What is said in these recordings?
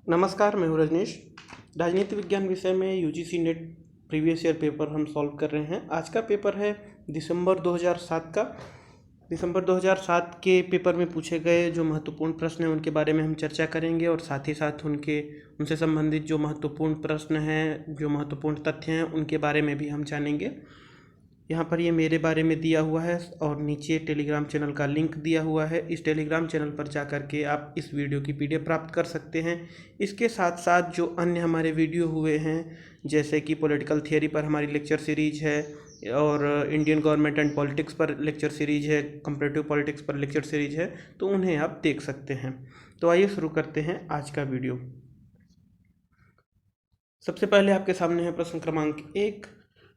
नमस्कार, मैं हूँ रजनीश। राजनीति विज्ञान विषय में UGC net previous year paper हम सॉल्व कर रहे हैं। आज का पेपर है दिसंबर 2007 का। दिसंबर 2007 के पेपर में पूछे गए जो महत्वपूर्ण प्रश्न हैं उनके बारे में हम चर्चा करेंगे और साथ ही साथ उनसे संबंधित जो महत्वपूर्ण प्रश्न हैं, जो महत्वपूर्ण तथ्य हैं, उनके बारे में भी हम जानेंगे। यहाँ पर ये मेरे बारे में दिया हुआ है और नीचे टेलीग्राम चैनल का लिंक दिया हुआ है। इस टेलीग्राम चैनल पर जा कर के आप इस वीडियो की पीडीएफ प्राप्त कर सकते हैं। इसके साथ साथ जो अन्य हमारे वीडियो हुए हैं, जैसे कि पॉलिटिकल थियरी पर हमारी लेक्चर सीरीज है और इंडियन गवर्नमेंट एंड पॉलिटिक्स पर लेक्चर सीरीज है, कंपैरेटिव पॉलिटिक्स पर लेक्चर सीरीज है, तो उन्हें आप देख सकते हैं। तो आइए शुरू करते हैं आज का वीडियो। सबसे पहले आपके सामने है प्रश्न क्रमांक 1।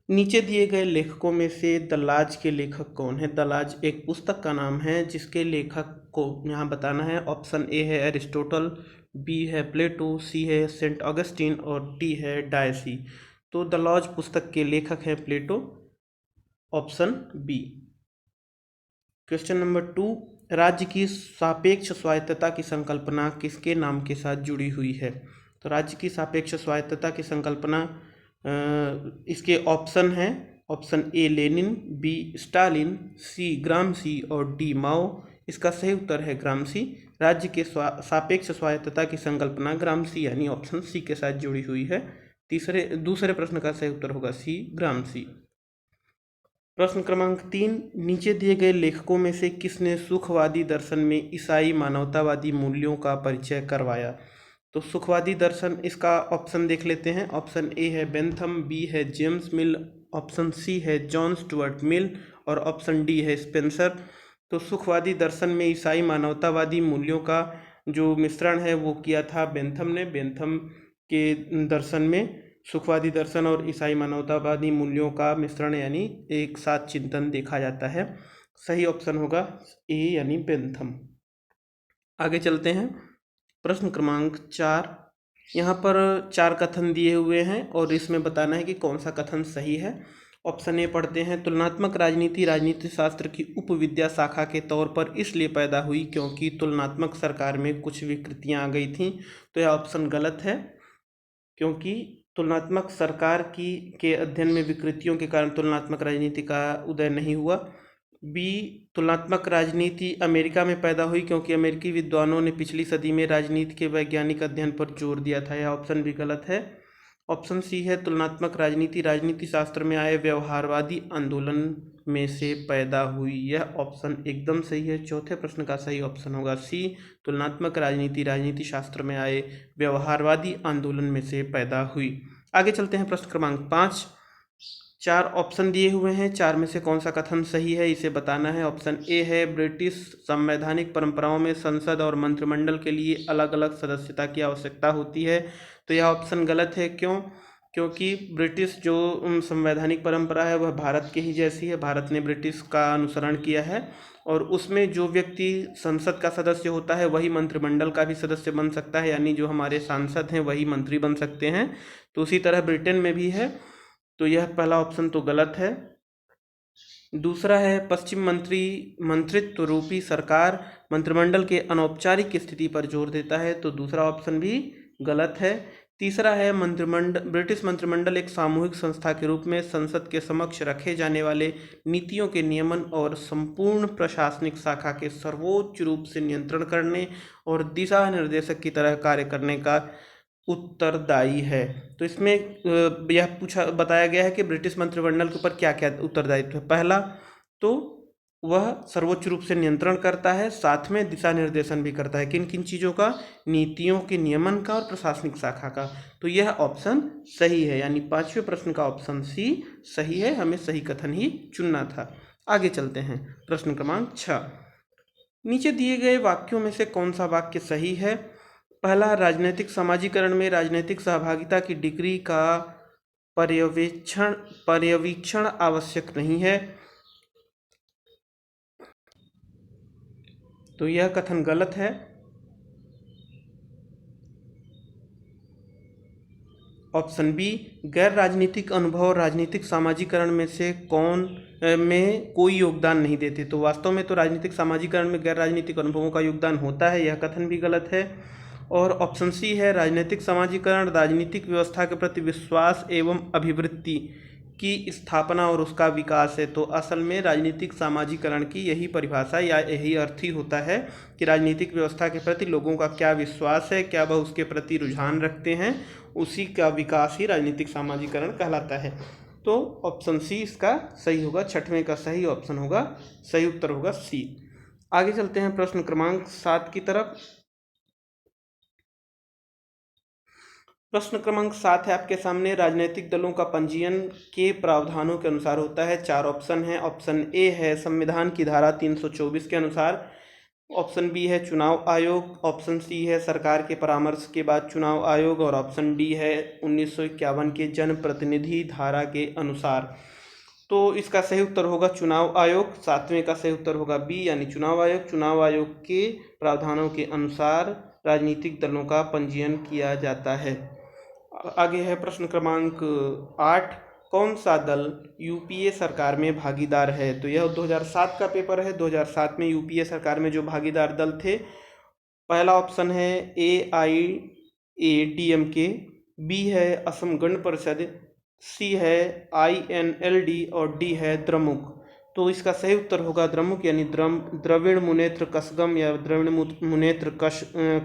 नीचे दिए गए लेखकों में से दलाज के लेखक कौन है? दलाज एक पुस्तक का नाम है जिसके लेखक को यहाँ बताना है। ऑप्शन ए है एरिस्टोटल, बी है प्लेटो, सी है सेंट ऑगस्टीन और डी है डायसी। तो दलाज पुस्तक के लेखक हैं प्लेटो, ऑप्शन बी। क्वेश्चन नंबर 2, राज्य की सापेक्ष स्वायत्तता की संकल्पना किसके नाम के साथ जुड़ी हुई है? तो राज्य की सापेक्ष स्वायत्तता की संकल्पना इसके ऑप्शन हैं। Option A Lenin, B Stalin, C Gramsci और डी माओ। इसका सही उत्तर है ग्रामसी। राज्य के सापेक्ष स्वायत्तता की संकल्पना ग्रामसी यानी ऑप्शन सी के साथ जुड़ी हुई है। दूसरे प्रश्न का सही उत्तर होगा सी ग्रामसी। प्रश्न क्रमांक 3, नीचे दिए गए लेखकों में से किसने सुखवादी दर्शन में ईसाई मानवतावादी मूल्यों का परिचय करवाया? तो सुखवादी दर्शन, इसका ऑप्शन देख लेते हैं। ऑप्शन ए है बेंथम, बी है जेम्स मिल, ऑप्शन सी है जॉन स्टुअर्ट मिल और ऑप्शन डी है स्पेंसर। तो सुखवादी दर्शन में ईसाई मानवतावादी मूल्यों का जो मिश्रण है वो किया था बेंथम ने। बेंथम के दर्शन में सुखवादी दर्शन और ईसाई मानवतावादी मूल्यों का मिश्रण यानी एक साथ चिंतन देखा जाता है। सही ऑप्शन होगा ए यानी बेंथम। आगे चलते हैं। प्रश्न क्रमांक 4, यहाँ पर 4 कथन दिए हुए हैं और इसमें बताना है कि कौन सा कथन सही है। ऑप्शन ए पढ़ते हैं, तुलनात्मक राजनीति राजनीति शास्त्र की उपविद्या शाखा के तौर पर इसलिए पैदा हुई क्योंकि तुलनात्मक सरकार में कुछ विकृतियां आ गई थीं। तो यह ऑप्शन गलत है, क्योंकि तुलनात्मक सरकार के अध्ययन में विकृतियों के कारण तुलनात्मक राजनीति का उदय नहीं हुआ। बी, तुलनात्मक राजनीति अमेरिका में पैदा हुई क्योंकि अमेरिकी विद्वानों ने पिछली सदी में राजनीति के वैज्ञानिक अध्ययन पर जोर दिया था। यह ऑप्शन भी गलत है। ऑप्शन सी है, तुलनात्मक राजनीति राजनीति शास्त्र में आए व्यवहारवादी आंदोलन में से पैदा हुई। यह ऑप्शन एकदम सही है। चौथे प्रश्न का सही ऑप्शन होगा सी, तुलनात्मक राजनीति राजनीति शास्त्र में आए व्यवहारवादी आंदोलन में से पैदा हुई। आगे चलते हैं। प्रश्न क्रमांक 5, 4 ऑप्शन दिए हुए हैं, 4 में से कौन सा कथन सही है इसे बताना है। ऑप्शन ए है, ब्रिटिश संवैधानिक परंपराओं में संसद और मंत्रिमंडल के लिए अलग अलग सदस्यता की आवश्यकता होती है। तो यह ऑप्शन गलत है। क्यों? क्योंकि ब्रिटिश जो संवैधानिक परंपरा है वह भारत के ही जैसी है। भारत ने ब्रिटिश का अनुसरण किया है और उसमें जो व्यक्ति संसद का सदस्य होता है वही मंत्रिमंडल का भी सदस्य बन सकता है, यानी जो हमारे सांसद हैं वही मंत्री बन सकते हैं। तो उसी तरह ब्रिटेन में भी है। तो यह पहला ऑप्शन तो गलत है। दूसरा है, पश्चिम मंत्रित्व रूपी सरकार मंत्रिमंडल के अनौपचारिक स्थिति पर जोर देता है। तो दूसरा ऑप्शन भी गलत है। तीसरा है, ब्रिटिश मंत्रिमंडल एक सामूहिक संस्था के रूप में संसद के समक्ष रखे जाने वाले नीतियों के नियमन और संपूर्ण प्रशासनिक शाखा के सर्वोच्च रूप से नियंत्रण करने और दिशा निर्देशक की तरह कार्य करने का उत्तरदायी है। तो इसमें यह बताया गया है कि ब्रिटिश मंत्रिमंडल के ऊपर क्या क्या उत्तरदायित्व है। पहला तो वह सर्वोच्च रूप से नियंत्रण करता है, साथ में दिशा निर्देशन भी करता है। किन किन चीज़ों का? नीतियों के नियमन का और प्रशासनिक शाखा का। तो यह ऑप्शन सही है, यानी 5वें प्रश्न का ऑप्शन सी सही है। हमें सही कथन ही चुनना था। आगे चलते हैं। प्रश्न क्रमांक 6, नीचे दिए गए वाक्यों में से कौन सा वाक्य सही है? पहला, राजनीतिक समाजीकरण में राजनीतिक सहभागिता की डिग्री का पर्यवेक्षण आवश्यक नहीं है। तो यह कथन गलत है। ऑप्शन बी, गैर राजनीतिक अनुभव राजनीतिक सामाजिकरण में कोई योगदान नहीं देते। तो वास्तव में तो राजनीतिक सामाजिकरण में गैर राजनीतिक अनुभवों का योगदान होता है। यह कथन भी गलत है। और ऑप्शन सी है राजनीतिक समाजीकरण राजनीतिक व्यवस्था के प्रति विश्वास एवं अभिवृत्ति की स्थापना और उसका विकास है। तो असल में राजनीतिक समाजीकरण की यही परिभाषा या यही अर्थ ही होता है कि राजनीतिक व्यवस्था के प्रति लोगों का क्या विश्वास है, क्या वह उसके प्रति रुझान रखते हैं, उसी का विकास ही राजनीतिक समाजीकरण कहलाता है। तो ऑप्शन सी इसका सही होगा, छठवें का सही ऑप्शन होगा, सही उत्तर होगा सी। आगे चलते हैं प्रश्न क्रमांक 7 की तरफ। प्रश्न क्रमांक 7 है आपके सामने, राजनीतिक दलों का पंजीयन के प्रावधानों के अनुसार होता है। 4 ऑप्शन है। ऑप्शन ए है संविधान की धारा 324 के अनुसार, ऑप्शन बी है चुनाव आयोग, ऑप्शन सी है सरकार के परामर्श के बाद चुनाव आयोग, और ऑप्शन डी है 1951 के जनप्रतिनिधि धारा के अनुसार। तो इसका सही उत्तर होगा चुनाव आयोग। 7वें का सही उत्तर होगा बी यानी चुनाव आयोग। चुनाव आयोग के प्रावधानों के अनुसार राजनीतिक दलों का पंजीयन किया जाता है। आगे है प्रश्न क्रमांक 8, कौन सा दल यूपीए सरकार में भागीदार है। तो यह 2007 का पेपर है। 2007 में यूपीए सरकार में जो भागीदार दल थे, पहला ऑप्शन है AIADMK, बी है असम गण परिषद, सी है INLD और डी है द्रमुक। तो इसका सही उत्तर होगा द्रमुक यानी द्रविड़ मुनेत्र कसगम या द्रविड़ मुनेत्र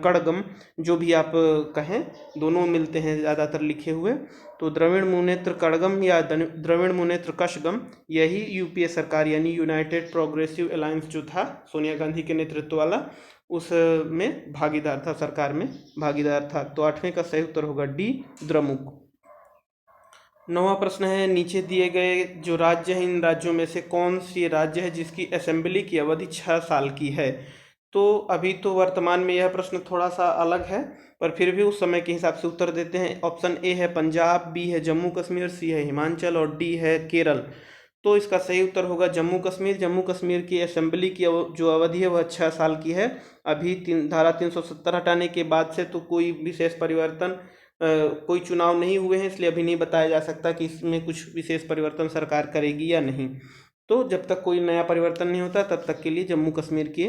कड़गम, जो भी आप कहें, दोनों मिलते हैं ज़्यादातर लिखे हुए। तो द्रविड़ मुनेत्र कड़गम या द्रविड़ मुनेत्र कशगम, यही यूपीए सरकार यानी यूनाइटेड प्रोग्रेसिव अलायंस जो था सोनिया गांधी के नेतृत्व वाला, उसमें भागीदार था, सरकार में भागीदार था। तो 8वें का सही उत्तर होगा डी द्रमुक। 9वां प्रश्न है, नीचे दिए गए जो राज्य हैं, इन राज्यों में से कौन सी राज्य है जिसकी असेंबली की अवधि 6 साल की है। तो अभी तो वर्तमान में यह प्रश्न थोड़ा सा अलग है, पर फिर भी उस समय के हिसाब से उत्तर देते हैं। ऑप्शन ए है पंजाब, बी है जम्मू कश्मीर, सी है हिमाचल और डी है केरल। तो इसका सही उत्तर होगा जम्मू कश्मीर। जम्मू कश्मीर की असेंबली की जो अवधि है वह 6 साल की है। अभी धारा 370 हटाने के बाद से तो कोई विशेष परिवर्तन, कोई चुनाव नहीं हुए हैं, इसलिए अभी नहीं बताया जा सकता कि इसमें कुछ विशेष परिवर्तन सरकार करेगी या नहीं। तो जब तक कोई नया परिवर्तन नहीं होता तब तक के लिए जम्मू कश्मीर की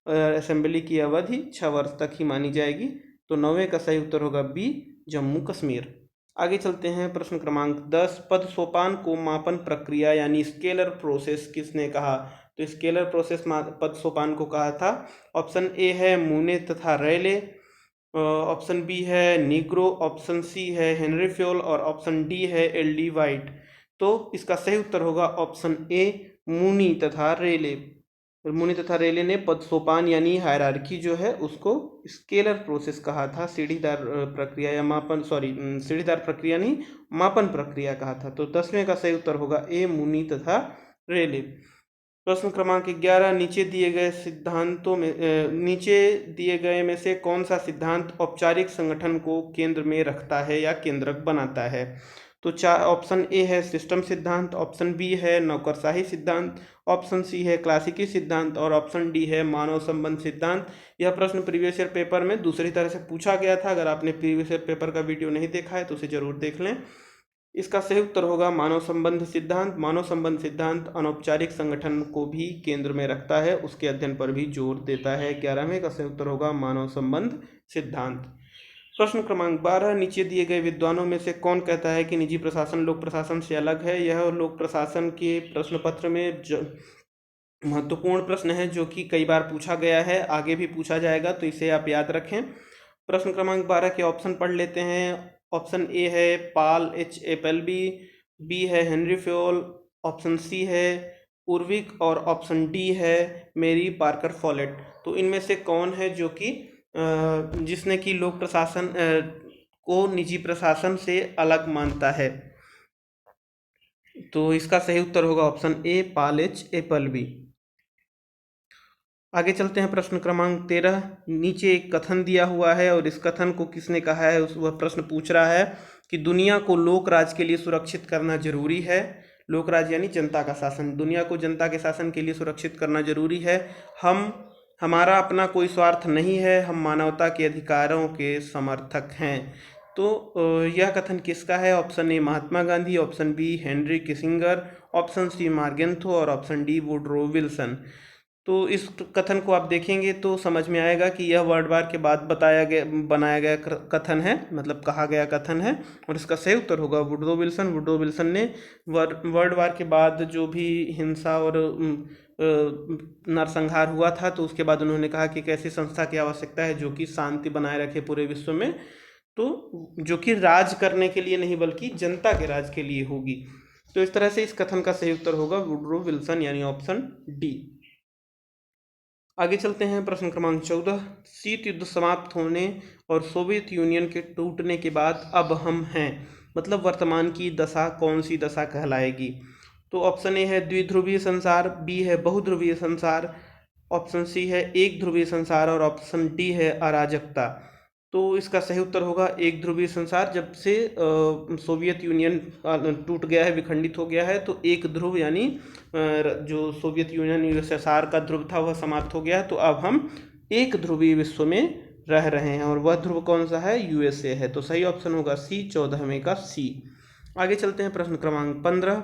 असेंबली की अवधि 6 वर्ष तक ही मानी जाएगी। तो 9वें का सही उत्तर होगा बी जम्मू कश्मीर। आगे चलते हैं प्रश्न क्रमांक 10, पद सोपान को मापन प्रक्रिया यानी स्केलर प्रोसेस किसने कहा। तो स्केलर प्रोसेस पद सोपान को कहा था। ऑप्शन ए है मूने तथा रेले, ऑप्शन बी है नीग्रो, ऑप्शन सी है हेनरी फ्योल और ऑप्शन डी है LD वाइट। तो इसका सही उत्तर होगा ऑप्शन ए मूनी तथा रेले। मूनी तथा रेले ने पद सोपान यानी हायरार्की जो है उसको स्केलर प्रोसेस कहा था, सीढ़ीदार प्रक्रिया या मापन, सीढ़ीदार प्रक्रिया नहीं, मापन प्रक्रिया कहा था। तो 10वें का सही उत्तर होगा ए मूनी तथा रेले। प्रश्न क्रमांक 11, नीचे दिए गए में से कौन सा सिद्धांत औपचारिक संगठन को केंद्र में रखता है या केंद्रक बनाता है। तो ऑप्शन ए है सिस्टम सिद्धांत, ऑप्शन बी है नौकरशाही सिद्धांत, ऑप्शन सी है क्लासिकी सिद्धांत और ऑप्शन डी है मानव संबंध सिद्धांत। यह प्रश्न प्रीवियस ईयर पेपर में दूसरी तरह से पूछा गया था। अगर आपने प्रीवियस ईयर पेपर का वीडियो नहीं देखा है तो उसे जरूर देख लें। इसका सही उत्तर होगा मानव संबंध सिद्धांत। मानव संबंध सिद्धांत अनौपचारिक संगठन को भी केंद्र में रखता है, उसके अध्ययन पर भी जोर देता है। 11वें का सही उत्तर होगा मानव संबंध सिद्धांत। प्रश्न क्रमांक 12, नीचे दिए गए विद्वानों में से कौन कहता है कि निजी प्रशासन लोक प्रशासन से अलग है। यह लोक प्रशासन के प्रश्न पत्र में महत्वपूर्ण प्रश्न है जो कि कई बार पूछा गया है, आगे भी पूछा जाएगा, तो इसे आप याद रखें। प्रश्न क्रमांक 12 के ऑप्शन पढ़ लेते हैं। ऑप्शन ए है पॉल H. एपलबी, बी है हेनरी फ्योल, ऑप्शन सी है उर्विक और ऑप्शन डी है मेरी पार्कर फॉलेट। तो इनमें से कौन है जो कि जिसने कि लोक प्रशासन को निजी प्रशासन से अलग मानता है। तो इसका सही उत्तर होगा ऑप्शन ए पॉल H. एपलबी। आगे चलते हैं प्रश्न क्रमांक 13, नीचे एक कथन दिया हुआ है और इस कथन को किसने कहा है वह प्रश्न पूछ रहा है कि दुनिया को लोक राज के लिए सुरक्षित करना जरूरी है। लोक राज यानी जनता का शासन, दुनिया को जनता के शासन के लिए सुरक्षित करना जरूरी है। हमारा अपना कोई स्वार्थ नहीं है, हम मानवता के अधिकारों के समर्थक हैं। तो यह कथन किसका है। Option A Mahatma Gandhi, option B Henry Kissinger, option C Morgenthau और ऑप्शन डी वुडरो विल्सन। तो इस कथन को आप देखेंगे तो समझ में आएगा कि यह वर्ड वार के बाद बनाया गया कथन है, मतलब कहा गया कथन है। और इसका सही उत्तर होगा वुडरो विल्सन। वुडरो विल्सन ने वर्ल्ड वार के बाद जो भी हिंसा और नरसंहार हुआ था, तो उसके बाद उन्होंने कहा कि एक ऐसी संस्था की आवश्यकता है जो कि शांति बनाए रखे पूरे विश्व में, तो जो कि राज करने के लिए नहीं बल्कि जनता के राज के लिए होगी। तो इस तरह से इस कथन का सही उत्तर होगा वुडरो विल्सन, यानी ऑप्शन डी। आगे चलते हैं, प्रश्न क्रमांक 14। शीत युद्ध समाप्त होने और सोवियत यूनियन के टूटने के बाद अब हम हैं, मतलब वर्तमान की दशा कौन सी दशा कहलाएगी? तो ऑप्शन ए है द्विध्रुवीय संसार, बी है बहुध्रुवीय संसार, ऑप्शन सी है एक ध्रुवीय संसार और ऑप्शन डी है अराजकता। तो इसका सही उत्तर होगा एक ध्रुवीय संसार। जब से सोवियत यूनियन टूट गया है, विखंडित हो गया है, तो एक ध्रुव यानी जो सोवियत यूनियन यूएसएसआर का ध्रुव था वह समाप्त हो गया, तो अब हम एक ध्रुवीय विश्व में रह रहे हैं और वह ध्रुव कौन सा है? यूएसए है। तो सही ऑप्शन होगा सी, 14 में का सी। आगे चलते हैं, प्रश्न क्रमांक 15।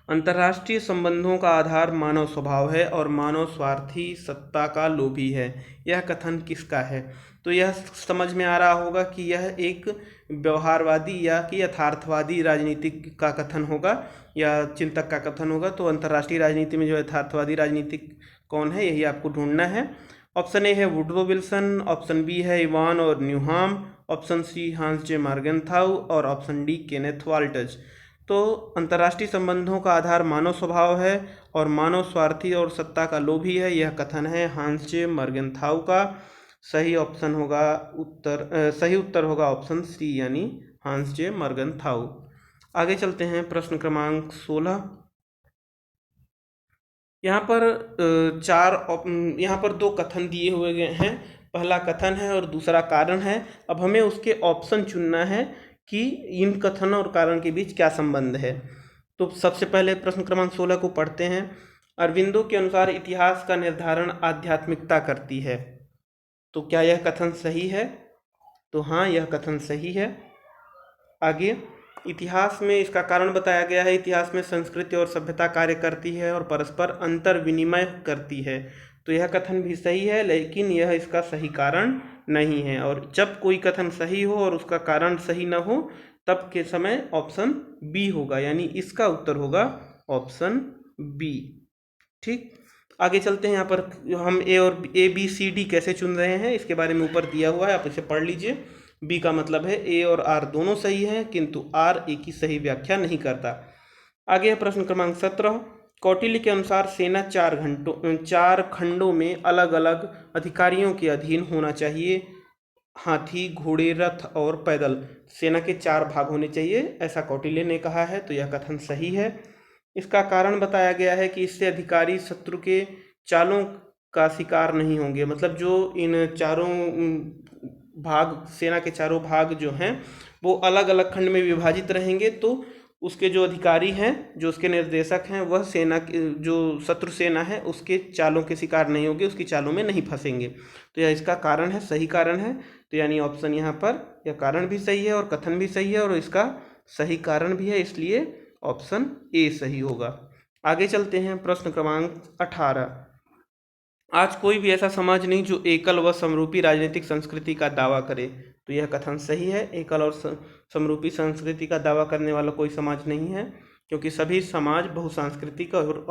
अंतर्राष्ट्रीय संबंधों का आधार मानव स्वभाव है और मानव स्वार्थी सत्ता का लोभी है, यह कथन किसका है? तो यह समझ में आ रहा होगा कि यह एक व्यवहारवादी या कि यथार्थवादी राजनीतिक का कथन होगा या चिंतक का कथन होगा। तो अंतर्राष्ट्रीय राजनीति में जो यथार्थवादी राजनीतिक कौन है, यही आपको ढूंढना है। ऑप्शन ए है वुडरो विल्सन, ऑप्शन बी है इवान और न्यूहाम, ऑप्शन सी हांस जे मार्गेनथाउ और ऑप्शन डी केनेथ वाल्टज। तो अंतर्राष्ट्रीय संबंधों का आधार मानव स्वभाव है और मानव स्वार्थी और सत्ता का लोभी है, यह कथन है हांस जे मार्गेनथाउ का। सही ऑप्शन होगा सही उत्तर होगा ऑप्शन सी, यानी हांस जे मार्गेनथाउ। आगे चलते हैं, प्रश्न क्रमांक 16। यहाँ पर दो कथन दिए हुए गए हैं, पहला कथन है और दूसरा कारण है। अब हमें उसके ऑप्शन चुनना है कि इन कथन और कारण के बीच क्या संबंध है। तो सबसे पहले प्रश्न क्रमांक 16 को पढ़ते हैं। अरविंदो के अनुसार इतिहास का निर्धारण आध्यात्मिकता करती है, तो क्या यह कथन सही है? तो हाँ, यह कथन सही है। आगे, इतिहास में इसका कारण बताया गया है, इतिहास में संस्कृति और सभ्यता कार्य करती है और परस्पर अंतर विनिमय करती है, तो यह कथन भी सही है, लेकिन यह इसका सही कारण नहीं है। और जब कोई कथन सही हो और उसका कारण सही न हो, तब के समय ऑप्शन बी होगा, यानी इसका उत्तर होगा ऑप्शन बी। ठीक, आगे चलते हैं। यहाँ पर हम ए बी सी डी कैसे चुन रहे हैं इसके बारे में ऊपर दिया हुआ है, आप इसे पढ़ लीजिए। बी का मतलब है ए और आर दोनों सही हैं, किंतु आर ए की सही व्याख्या नहीं करता। आगे है प्रश्न क्रमांक 17। कौटिल्य के अनुसार सेना 4 खंडों में अलग अलग अधिकारियों के अधीन होना चाहिए, हाथी, घोड़े, रथ और पैदल। सेना के 4 भाग होने चाहिए, ऐसा कौटिल्य ने कहा है, तो यह कथन सही है। इसका कारण बताया गया है कि इससे अधिकारी शत्रु के चालों का शिकार नहीं होंगे, मतलब जो इन चारों भाग, सेना के चारों भाग जो हैं वो अलग अलग खंड में विभाजित रहेंगे, तो उसके जो अधिकारी हैं, जो उसके निर्देशक हैं, वह सेना जो शत्रु सेना है उसके चालों के शिकार नहीं होंगे, उसकी चालों में नहीं फंसेंगे। तो यह इसका कारण है, सही कारण है। तो यानी ऑप्शन यहाँ पर यह कारण भी सही है और कथन भी सही है और इसका सही कारण भी है, इसलिए ऑप्शन ए सही होगा। आगे चलते हैं, प्रश्न क्रमांक 18। आज कोई भी ऐसा समाज नहीं जो एकल व समरूपी राजनीतिक संस्कृति का दावा करे, तो यह कथन सही है। एकल और समरूपी संस्कृति का दावा करने वाला कोई समाज नहीं है, क्योंकि सभी समाज बहुसांस्कृतिक और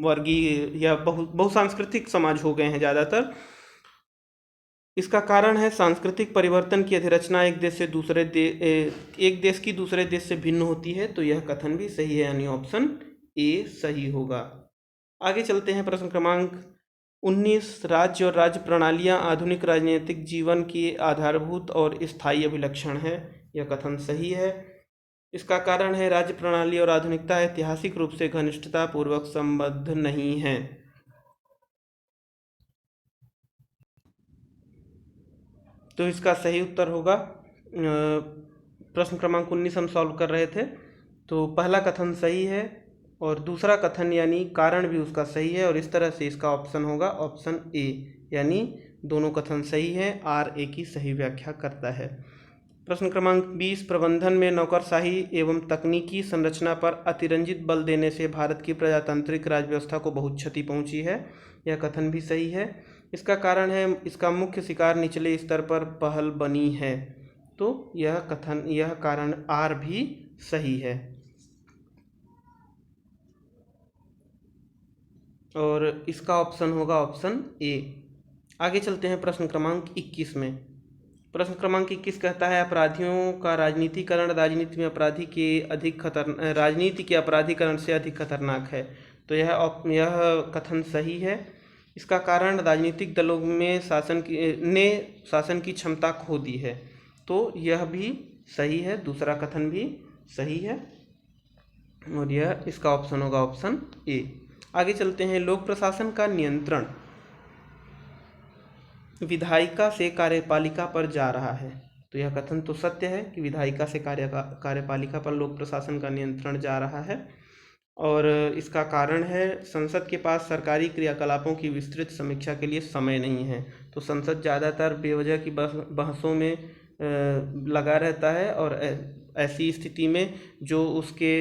वर्गीय या बहुसांस्कृतिक समाज हो गए हैं ज़्यादातर। इसका कारण है सांस्कृतिक परिवर्तन की अधिरचना एक देश की दूसरे देश से भिन्न होती है, तो यह कथन भी सही है, यानी ऑप्शन ए सही होगा। आगे चलते हैं, प्रश्न क्रमांक 19। राज्य और राज्य प्रणालियां आधुनिक राजनीतिक जीवन की आधारभूत और स्थायी अभिलक्षण है, यह कथन सही है। इसका कारण है राज्य प्रणाली और आधुनिकता ऐतिहासिक रूप से घनिष्ठता पूर्वक संबद्ध नहीं है। तो इसका सही उत्तर होगा, प्रश्न क्रमांक 19 हम सॉल्व कर रहे थे, तो पहला कथन सही है और दूसरा कथन यानी कारण भी उसका सही है, और इस तरह से इसका ऑप्शन होगा ऑप्शन ए, यानी दोनों कथन सही है, आर ए की सही व्याख्या करता है। प्रश्न क्रमांक 20, प्रबंधन में नौकरशाही एवं तकनीकी संरचना पर अतिरंजित बल देने से भारत की प्रजातांत्रिक राज व्यवस्था को बहुत क्षति पहुंची है। यह कथन भी सही है। इसका कारण है इसका मुख्य शिकार निचले स्तर पर पहल बनी है। तो यह कारण आर भी सही है। और इसका ऑप्शन होगा ऑप्शन ए। आगे चलते हैं प्रश्न क्रमांक 21 में। प्रश्न क्रमांक 21 कहता है अपराधियों का राजनीतिकरण राजनीति में अपराधी के राजनीति के अपराधीकरण से अधिक खतरनाक है। तो यह कथन सही है। इसका कारण राजनीतिक दलों में शासन की क्षमता खो दी है। तो यह भी सही है, दूसरा कथन भी सही है और यह इसका ऑप्शन होगा ऑप्शन ए। आगे चलते हैं, लोक प्रशासन का नियंत्रण विधायिका से कार्यपालिका पर जा रहा है। तो यह कथन तो सत्य है कि विधायिका से कार्यपालिका पर लोक प्रशासन का नियंत्रण जा रहा है। और इसका कारण है संसद के पास सरकारी क्रियाकलापों की विस्तृत समीक्षा के लिए समय नहीं है। तो संसद ज़्यादातर बेवजह की बहसों में लगा रहता है और ऐसी स्थिति में जो उसके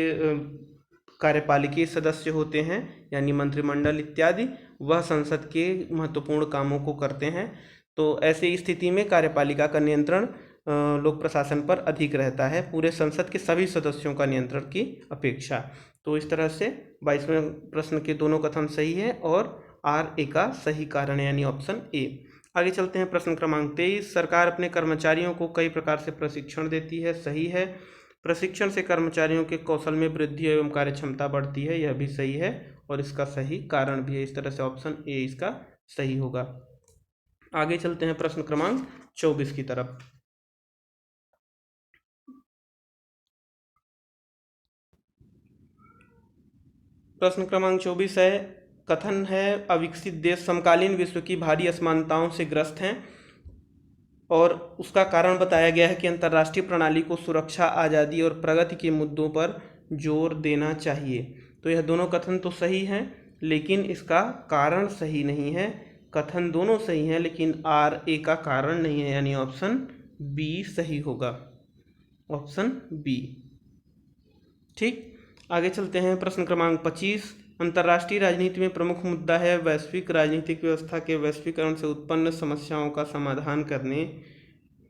कार्यपालिकीय सदस्य होते हैं यानी मंत्रिमंडल इत्यादि, वह संसद के महत्वपूर्ण कामों को करते हैं। तो ऐसी स्थिति में कार्यपालिका का नियंत्रण लोक प्रशासन पर अधिक रहता है, पूरे संसद के सभी सदस्यों का नियंत्रण की अपेक्षा। तो इस तरह से 22वें प्रश्न के दोनों कथन सही है और आर ए का सही कारण यानी ऑप्शन ए। आगे चलते हैं प्रश्न क्रमांक 23, सरकार अपने कर्मचारियों को कई प्रकार से प्रशिक्षण देती है। सही है। प्रशिक्षण से कर्मचारियों के कौशल में वृद्धि एवं कार्यक्षमता बढ़ती है। यह भी सही है और इसका सही कारण भी है। इस तरह से ऑप्शन ए इसका सही होगा। आगे चलते हैं प्रश्न क्रमांक 24 की तरफ। प्रश्न क्रमांक 24 है, कथन है अविकसित देश समकालीन विश्व की भारी असमानताओं से ग्रस्त हैं और उसका कारण बताया गया है कि अंतर्राष्ट्रीय प्रणाली को सुरक्षा, आज़ादी और प्रगति के मुद्दों पर जोर देना चाहिए। तो यह दोनों कथन तो सही हैं लेकिन इसका कारण सही नहीं है। कथन दोनों सही हैं लेकिन आर ए का कारण नहीं है यानी ऑप्शन बी सही होगा, ऑप्शन बी। ठीक, आगे चलते हैं प्रश्न क्रमांक 25, अंतर्राष्ट्रीय राजनीति में प्रमुख मुद्दा है वैश्विक राजनीतिक व्यवस्था के वैश्वीकरण से उत्पन्न समस्याओं का समाधान करने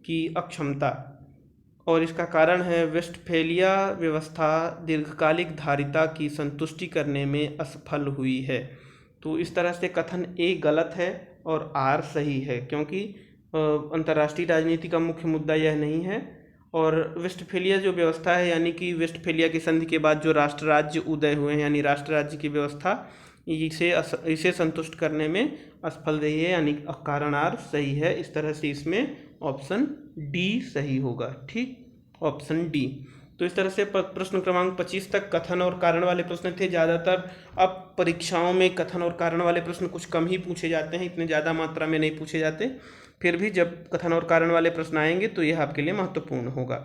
की अक्षमता और इसका कारण है वेस्टफेलिया व्यवस्था दीर्घकालिक धारिता की संतुष्टि करने में असफल हुई है। तो इस तरह से कथन ए गलत है और आर सही है क्योंकि अंतर्राष्ट्रीय राजनीति का मुख्य मुद्दा यह नहीं है। और वेस्टफेलिया जो व्यवस्था है यानी कि वेस्टफेलिया की संधि के बाद जो राष्ट्र राज्य उदय हुए हैं यानी राष्ट्र राज्य की व्यवस्था, इसे संतुष्ट करने में असफल रही है यानी कारण आर सही है। इस तरह से इसमें ऑप्शन डी सही होगा। ठीक, ऑप्शन डी। तो इस तरह से प्रश्न क्रमांक 25 तक कथन और कारण वाले प्रश्न थे ज़्यादातर। अब परीक्षाओं में कथन और कारण वाले प्रश्न कुछ कम ही पूछे जाते हैं, इतने ज़्यादा मात्रा में नहीं पूछे जाते। फिर भी जब कथन और कारण वाले प्रश्न आएंगे तो यह आपके लिए महत्वपूर्ण होगा।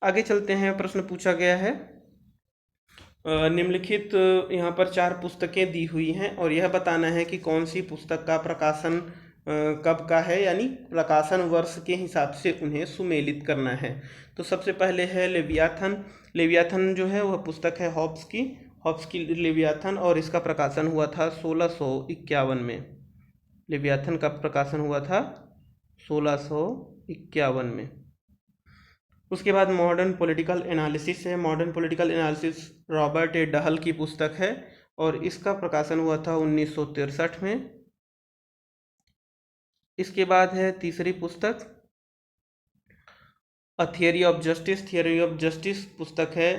आगे चलते हैं, प्रश्न पूछा गया है निम्नलिखित यहाँ पर 4 पुस्तकें दी हुई हैं और यह बताना है कि कौन सी पुस्तक का प्रकाशन कब का है यानी प्रकाशन वर्ष के हिसाब से उन्हें सुमेलित करना है। तो सबसे पहले है लेवियाथन। लेवियाथन जो है वह पुस्तक है हॉब्स की लेवियाथन और इसका प्रकाशन हुआ था 1651 में। लेवियाथन का प्रकाशन हुआ था 1651 में। उसके बाद मॉडर्न पॉलिटिकल एनालिसिस है। Modern political analysis Robert A Dahl की पुस्तक है और इसका प्रकाशन हुआ था 1963 में। इसके बाद है तीसरी पुस्तक a theory of justice. Theory of justice पुस्तक है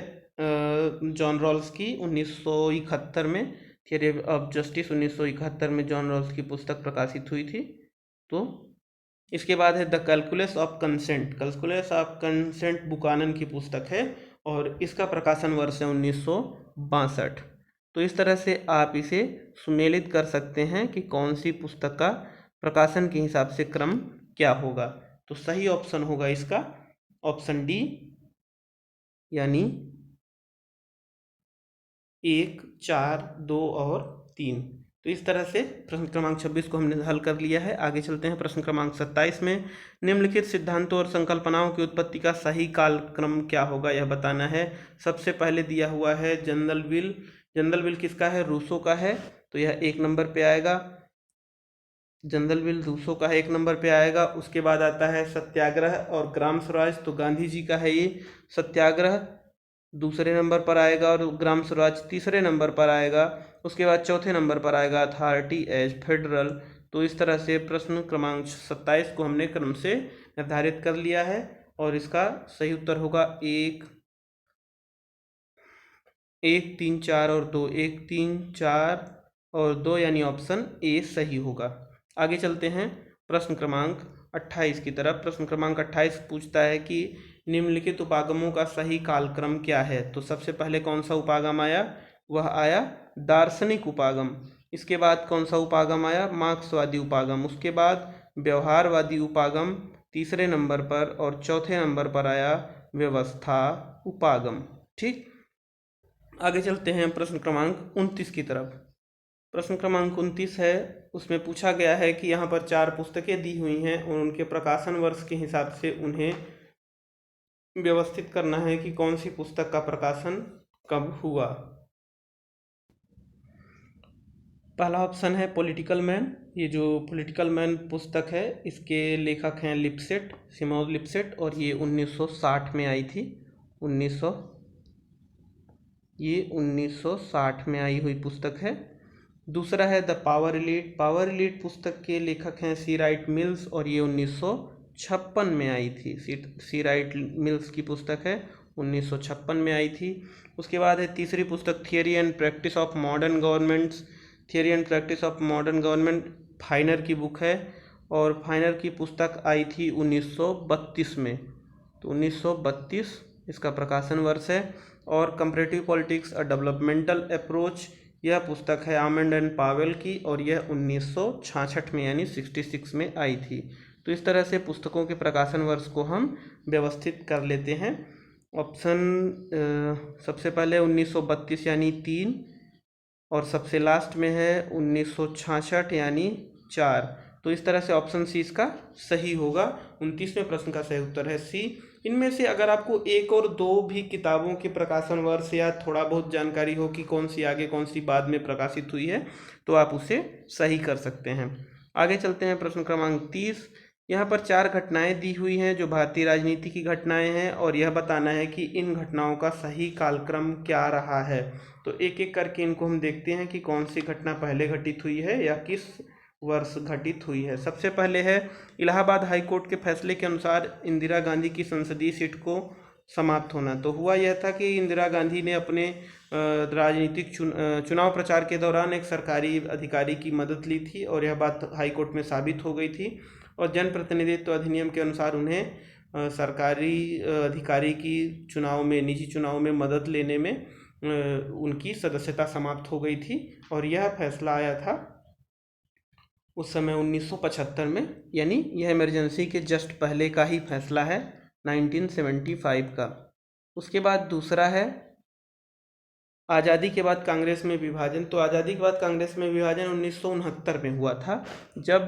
जॉन रॉल्स की 1971 में। थियरी ऑफ जस्टिस 1971 में जॉन रॉल्स की पुस्तक प्रकाशित हुई थी। तो इसके बाद है the calculus of consent. Calculus of consent Buchanan की पुस्तक है और इसका प्रकाशन वर्ष है 1962। तो इस तरह से आप इसे सुमेलित कर सकते हैं कि कौन सी पुस्तक का प्रकाशन के हिसाब से क्रम क्या होगा। तो सही ऑप्शन होगा इसका ऑप्शन डी यानी 1, 4, 2 और 3। तो इस तरह से प्रश्न क्रमांक 26 को हमने हल कर लिया है। आगे चलते हैं प्रश्न क्रमांक 27 में। निम्नलिखित सिद्धांतों और संकल्पनाओं की उत्पत्ति का सही कालक्रम क्या होगा, यह बताना है। सबसे पहले दिया हुआ है जनरल विल। जनरल विल किसका है? रूसो का है, तो यह 1 नंबर पे आएगा। जनरल विल रूसो का है, 1 नंबर पे आएगा। उसके बाद आता है सत्याग्रह और ग्राम स्वराज, तो गांधी जी का है ये। सत्याग्रह दूसरे नंबर पर आएगा और ग्राम स्वराज तीसरे नंबर पर आएगा। उसके बाद चौथे नंबर पर आएगा अथॉरिटी एज फेडरल। तो इस तरह से प्रश्न क्रमांक 27 को हमने क्रम से निर्धारित कर लिया है और इसका सही उत्तर होगा 1 3 4 और 2, 1 3 4 और 2, यानी ऑप्शन ए सही होगा। आगे चलते हैं प्रश्न क्रमांक 28 की तरफ। प्रश्न क्रमांक 28 पूछता है कि निम्नलिखित उपागमों का सही कालक्रम क्या है। तो सबसे पहले कौन सा उपागम आया? वह आया दार्शनिक उपागम। इसके बाद कौन सा उपागम आया? मार्क्सवादी उपागम। उसके बाद व्यवहारवादी उपागम तीसरे नंबर पर, और चौथे नंबर पर आया व्यवस्था उपागम। ठीक, आगे चलते हैं प्रश्न क्रमांक 29 की तरफ। प्रश्न क्रमांक 29 है, उसमें पूछा गया है कि यहाँ पर 4 पुस्तकें दी हुई हैं और उनके प्रकाशन वर्ष के हिसाब से उन्हें व्यवस्थित करना है कि कौन सी पुस्तक का प्रकाशन कब हुआ। पहला ऑप्शन है पॉलिटिकल मैन। ये जो पॉलिटिकल मैन पुस्तक है, इसके लेखक हैं लिपसेट, सिमोन लिपसेट, और ये 1960 में आई थी। 1960 में आई हुई पुस्तक है। दूसरा है the power elite. Power elite पुस्तक के लेखक हैं सी राइट मिल्स, और ये 1956 में आई थी। सी राइट मिल्स की पुस्तक है, 1956 में आई थी। उसके बाद है तीसरी पुस्तक theory and practice of modern governments. Theory and practice of modern government फाइनर की बुक है, और फाइनर की पुस्तक आई थी 1932 में। तो 1932 इसका प्रकाशन वर्ष है। और comparative politics a developmental approach, यह पुस्तक है आमंड एंड पावेल की, और यह 1966 में यानी 66 में आई थी। तो इस तरह से पुस्तकों के प्रकाशन वर्ष को हम व्यवस्थित कर लेते हैं। ऑप्शन सबसे पहले 1932 यानी 3, और सबसे लास्ट में है 1966 यानी 4। तो इस तरह से ऑप्शन सी इसका सही होगा। 29वें प्रश्न का सही उत्तर है सी। इनमें से अगर आपको 1 और 2 भी किताबों के प्रकाशन वर्ष या थोड़ा बहुत जानकारी हो कि कौन सी आगे कौन सी बाद में प्रकाशित हुई है, तो आप उसे सही कर सकते हैं। आगे चलते हैं प्रश्न क्रमांक 30। यहाँ पर 4 घटनाएं दी हुई हैं जो भारतीय राजनीति की घटनाएं हैं, और यह बताना है कि इन घटनाओं का सही कालक्रम क्या रहा है। तो एक एक करके इनको हम देखते हैं कि कौन सी घटना पहले घटित हुई है या किस वर्ष घटित हुई है। सबसे पहले है इलाहाबाद हाई कोर्ट के फैसले के अनुसार इंदिरा गांधी की संसदीय सीट को समाप्त होना। तो हुआ यह था कि इंदिरा गांधी ने अपने राजनीतिक चुनाव प्रचार के दौरान एक सरकारी अधिकारी की मदद ली थी, और यह बात हाई कोर्ट में साबित हो गई थी। और जनप्रतिनिधित्व अधिनियम के अनुसार उन्हें सरकारी अधिकारी की चुनाव में, निजी चुनाव में मदद लेने में उनकी सदस्यता समाप्त हो गई थी। और यह फैसला आया था उस समय 1975 में, यानी यह इमरजेंसी के जस्ट पहले का ही फैसला है, 1975 का। उसके बाद दूसरा है आज़ादी के बाद कांग्रेस में विभाजन। तो आज़ादी के बाद कांग्रेस में विभाजन 1969 में हुआ था, जब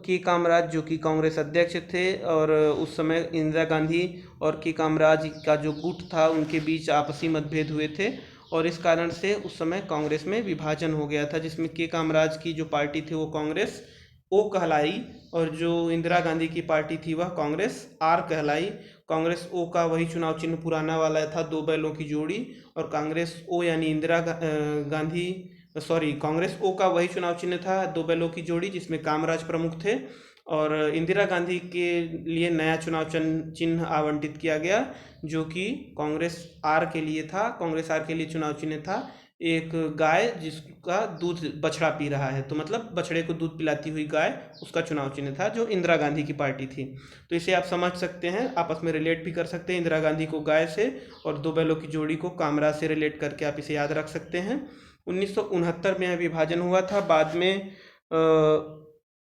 के कामराज जो कि कांग्रेस अध्यक्ष थे, और उस समय इंदिरा गांधी और के कामराज का जो गुट था उनके बीच आपसी मतभेद हुए थे, और इस कारण से उस समय कांग्रेस में विभाजन हो गया था, जिसमें के कामराज की जो पार्टी थी वो कांग्रेस ओ कहलाई, और जो इंदिरा गांधी की पार्टी थी वह कांग्रेस आर कहलाई। कांग्रेस ओ का वही चुनाव चिन्ह पुराना वाला था, 2 बैलों की जोड़ी, और कांग्रेस ओ यानी कांग्रेस ओ का वही चुनाव चिन्ह था, 2 बैलों की जोड़ी, जिसमें कामराज प्रमुख थे। और इंदिरा गांधी के लिए नया चुनाव चिन्ह आवंटित किया गया, जो कि कांग्रेस आर के लिए था। कांग्रेस आर के लिए चुनाव चिन्ह था एक गाय जिसका दूध बछड़ा पी रहा है, तो मतलब बछड़े को दूध पिलाती हुई गाय, उसका चुनाव चिन्ह था, जो इंदिरा गांधी की पार्टी थी। तो इसे आप समझ सकते हैं, आपस में रिलेट भी कर सकते हैं, इंदिरा गांधी को गाय से और 2 बैलों की जोड़ी को कामराज से रिलेट करके आप इसे याद रख सकते हैं। 1969 में यह विभाजन हुआ था। बाद में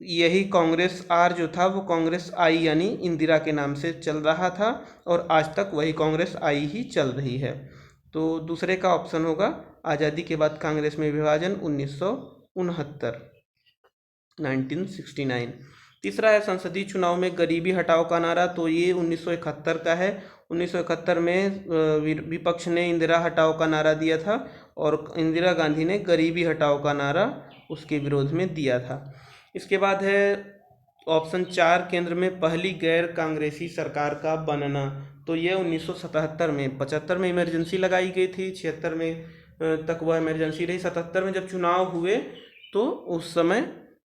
यही कांग्रेस आर जो था वो कांग्रेस आई यानी इंदिरा के नाम से चल रहा था, और आज तक वही कांग्रेस आई ही चल रही है। तो दूसरे का ऑप्शन होगा आज़ादी के बाद कांग्रेस में विभाजन 1969। तीसरा है संसदीय चुनाव में गरीबी हटाओ का नारा, तो ये 1971 का है। 1971 में विपक्ष ने इंदिरा हटाओ का नारा दिया था और इंदिरा गांधी ने गरीबी हटाओ का नारा उसके विरोध में दिया था। इसके बाद है ऑप्शन 4, केंद्र में पहली गैर कांग्रेसी सरकार का बनना, तो ये 1977 में, 75 में इमरजेंसी लगाई गई थी, 76 में तक वह इमरजेंसी रही। 77 में जब चुनाव हुए तो उस समय